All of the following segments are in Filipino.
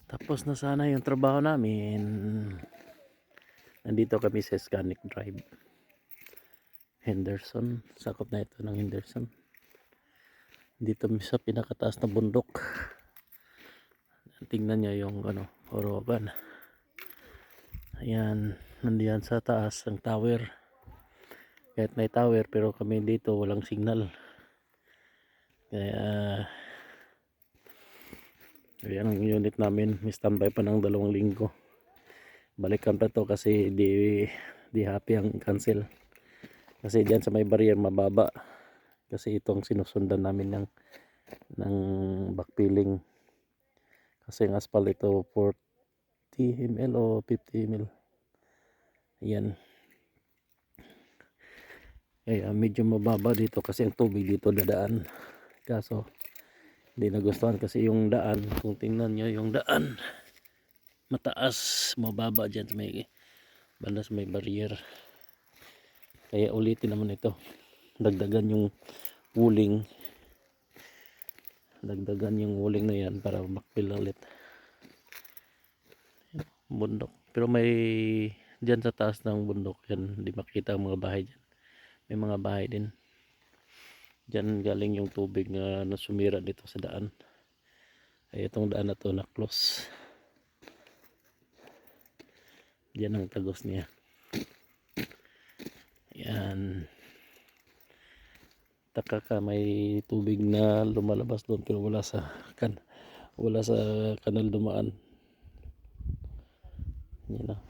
Tapos na sana yung trabaho namin. Nandito kami sa Scanic Drive, Henderson. Sakop na ito ng Henderson. Dito sa pinakataas na bundok. Tingnan nyo yung Oroban. Ayan, nandiyan sa taas ng tower. Kahit may tower pero kami dito walang signal. Kaya ayan ang unit namin. May standby pa ng 2 linggo. Balikan pa to kasi di happy ang cancel. Kasi diyan sa may barrier mababa. Kasi itong sinusundan namin ng backfilling. Kasi ang asphalt ito 40 ml o 50 ml. Ayan. Kaya medyo mababa dito kasi ang tubig dito dadaan. Kaso hindi nagustuhan kasi yung daan. Kung tingnan nyo yung daan, mataas, mababa dyan sa may banda sa may barrier. Kaya ulitin naman ito. Dagdagan yung wuling. Dagdagan yung wuling na yan para backfill ulit. Bundok. Pero may dyan sa taas ng bundok yan, hindi makita ang mga bahay dyan. May mga bahay din. Dyan galing yung tubig na sumira dito sa daan. Ay itong daan na to na close. Diyan ang tagos niya. Yan. Taka ka may tubig na lumalabas doon pero wala sa kanal dumaan. Yan na.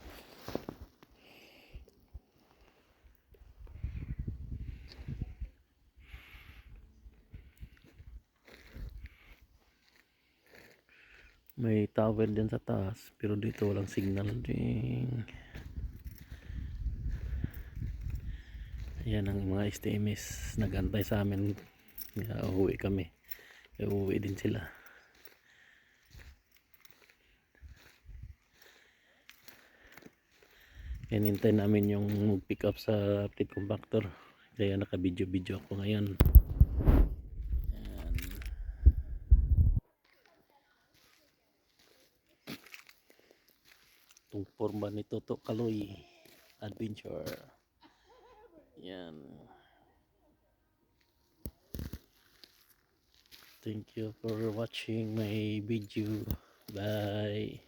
May tower din sa taas pero dito walang signal ding. Ayan ang mga STMS nagantay sa amin. Uuwi kami. Uuwi din sila. Hinintay namin yung pick up sa plate compactor. Kaya naka video ako ngayon. Ayan. Itong forma ni Toto Kaloy Adventure. Yan. Thank you for watching my video. Bye.